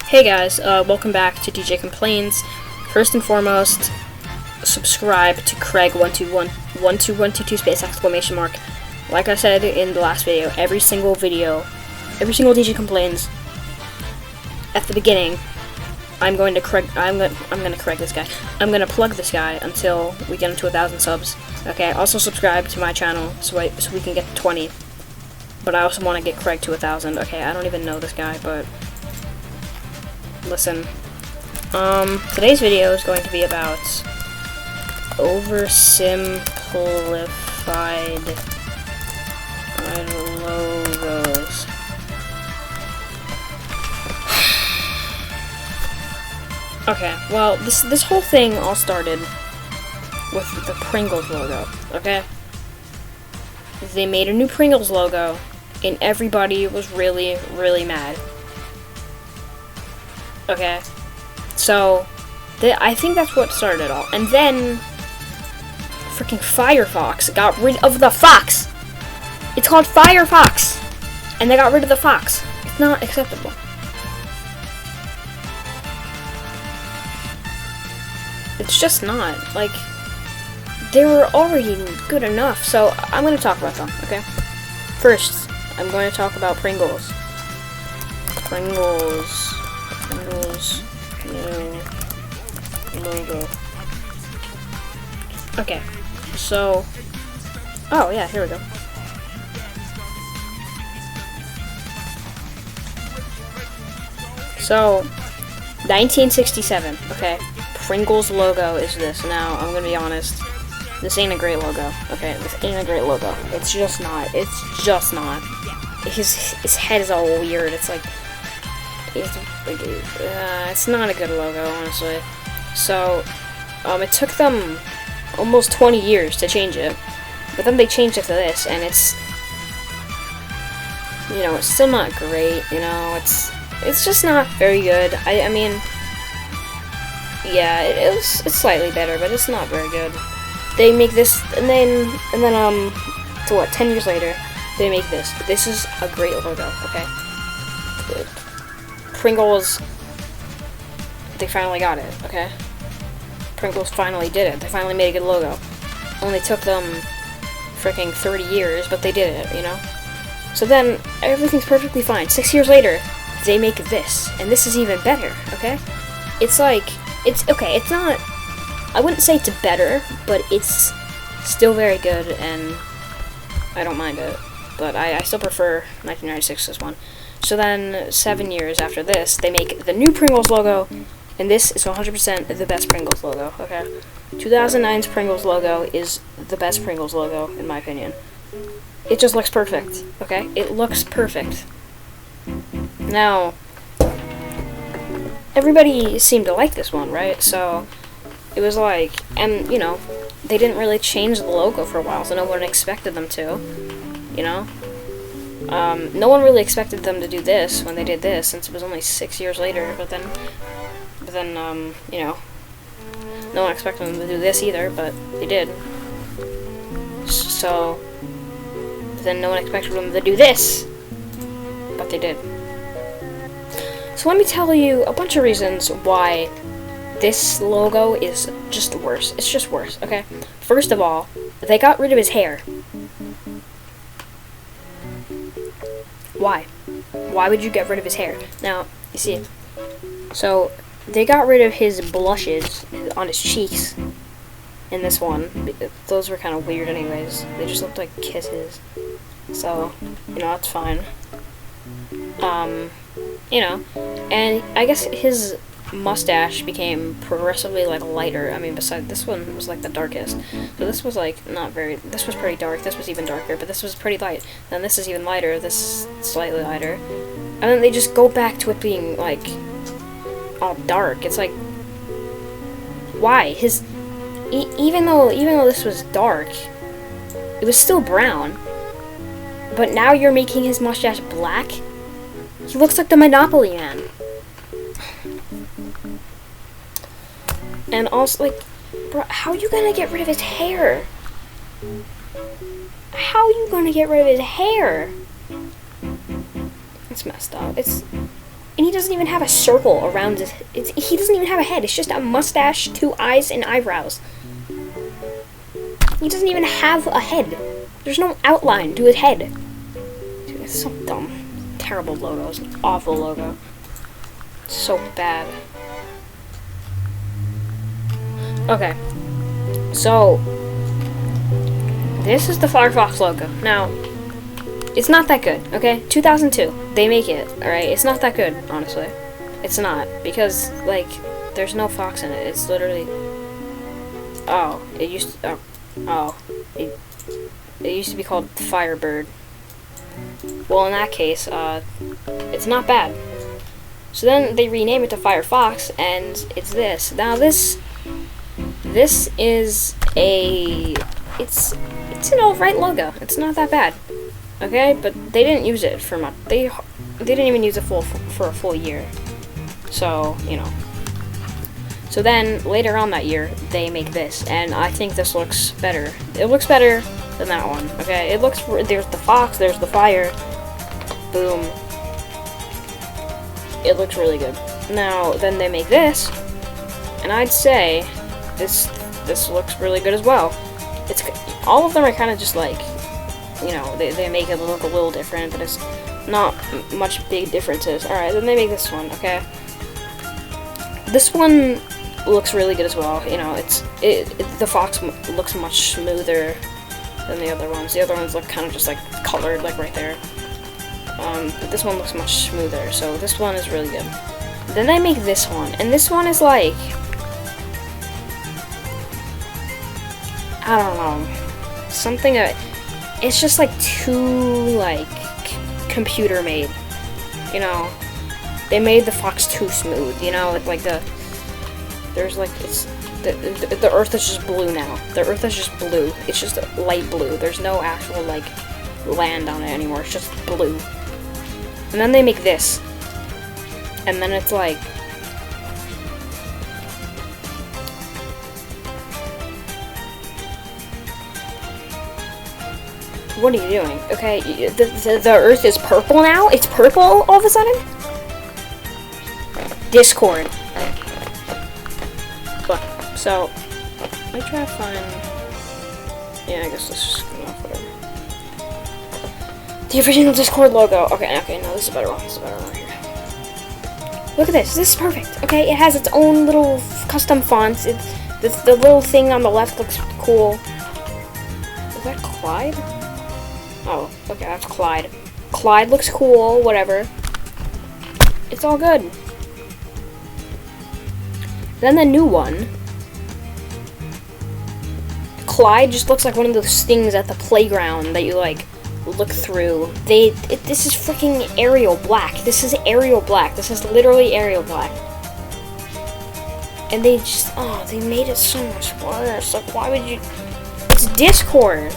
Hey guys, welcome back to DJ Complains. First and foremost, subscribe to Craig12122 space exclamation mark. Like I said in the last video, every single DJ Complains, at the beginning, I'm gonna plug this guy until we get him to 1,000 subs. Okay, also subscribe to my channel so we can get to 20. But I also want to get Craig to 1,000. Okay, I don't even know this guy, but listen. Today's video is going to be about oversimplified logos. Okay, well, this whole thing all started with the Pringles logo, okay? They made a new Pringles logo, and everybody was really, really mad. Okay, so I think that's what started it all. And then freaking Firefox got rid of the fox. It's called Firefox, and they got rid of the fox. It's not acceptable. It's just not. Like, they were already good enough, so I'm going to talk about them, okay? First, I'm going to talk about Pringles. Pringles new logo. Okay, so, oh yeah, here we go. So, 1967, okay? Pringles logo is this. Now, I'm gonna be honest, this ain't a great logo, okay? This ain't a great logo. It's just not. It's just not. His head is all weird. It's like, it's not a good logo, honestly. So, it took them almost 20 years to change it, but then they changed it to this, and it's, you know, it's still not great, you know, it's just not very good. I mean, yeah, it's slightly better, but it's not very good. They make this, and then, so what, 10 years later, they make this. This is a great logo, okay? Pringles, they finally got it, okay? Pringles finally did it. They finally made a good logo. Only took them freaking 30 years, but they did it, you know? So then, everything's perfectly fine. 6 years later, they make this, and this is even better, okay? It's like, it's not, I wouldn't say it's better, but it's still very good, and I don't mind it. But I still prefer 1996's one. So then, 7 years after this, they make the new Pringles logo, and this is 100% the best Pringles logo, okay? 2009's Pringles logo is the best Pringles logo, in my opinion. It just looks perfect, okay? It looks perfect. Now, everybody seemed to like this one, right? So, it was like, and, you know, they didn't really change the logo for a while, so no one expected them to, you know? No one really expected them to do this when they did this, since it was only 6 years later, but then, you know, no one expected them to do this either, but they did. So, then no one expected them to do this, but they did. So let me tell you a bunch of reasons why this logo is just worse. It's just worse, okay? First of all, they got rid of his hair. Why? Why would you get rid of his hair? Now, you see, so they got rid of his blushes on his cheeks in this one. Those were kind of weird anyways. They just looked like kisses. So, you know, that's fine. You know, and I guess his mustache became progressively like lighter. I mean, besides this one was like the darkest, so this was like this was pretty dark, this was even darker, but this was pretty light, then this is even lighter, this is slightly lighter, and then they just go back to it being like all dark. It's like, why? His even though this was dark, it was still brown, but now you're making his mustache black. He looks like the Monopoly Man. And also, like, bro, how are you gonna get rid of his hair? How are you gonna get rid of his hair? It's messed up. And he doesn't even have a circle around his... he doesn't even have a head. It's just a mustache, 2 eyes, and eyebrows. He doesn't even have a head. There's no outline to his head. Dude, it's so dumb. Terrible logo. It's an awful logo. It's so bad. Okay. So, this is the Firefox logo. Now, it's not that good, okay? 2002. They make it, alright? It's not that good, honestly. It's not. Because, like, there's no fox in it. It's literally... Oh, it used to... It used to be called Firebird. Well, in that case, it's not bad. So then they rename it to Firefox, and it's this. Now this is a... It's an alright logo. It's not that bad. Okay, but they didn't use it for much. They didn't even use it for a full year. So, you know. So then, later on that year, they make this, and I think this looks better. It looks better than that one, okay? It looks, there's the fox, there's the fire, boom. It looks really good. Now, then they make this, and I'd say this looks really good as well. It's, all of them are kind of just like, you know, they make it look a little different, but it's not much big differences. Alright, then they make this one, okay? This one looks really good as well. You know, the fox looks much smoother than the other ones. The other ones look kind of just like colored, like right there. But this one looks much smoother, so this one is really good. Then they make this one, and this one is like, I don't know, something it's just like too like computer made. You know, they made the fox too smooth. You know, it's like there's like, it's, the earth is just blue now. The earth is just blue. It's just light blue. There's no actual, like, land on it anymore. It's just blue. And then they make this. And then it's like... What are you doing? Okay, the earth is purple now? It's purple all of a sudden? Discord. So, I try to find... Yeah, I guess this is good enough, whatever. The original Discord logo. Okay, no, this is a better one. This is a better one right here. Look at this. This is perfect. Okay, it has its own little custom fonts. The little thing on the left looks cool. Is that Clyde? Oh, okay, that's Clyde. Clyde looks cool, whatever. It's all good. Then the new one... Clyde just looks like one of those things at the playground that you, like, look through. This is freaking Arial Black. This is Arial Black. This is literally Arial Black. And they just, they made it so much worse. Like, why would you... It's Discord.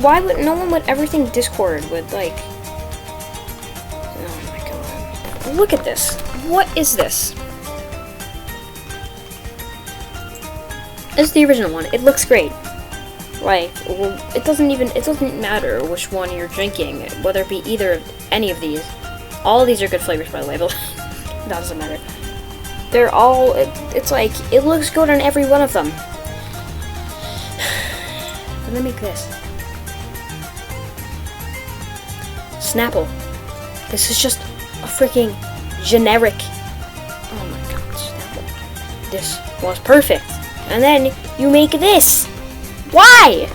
Why would... No one would ever think Discord would, like... Oh my god. Look at this. What is this? This is the original one. It looks great. Like, well, it doesn't matter which one you're drinking, whether it be any of these. All of these are good flavors, by the way, but it doesn't matter. They're all, it's like, it looks good on every one of them. Let me make this. Snapple. This is just a freaking generic, oh my god, Snapple. This was perfect. And then you make this. Why?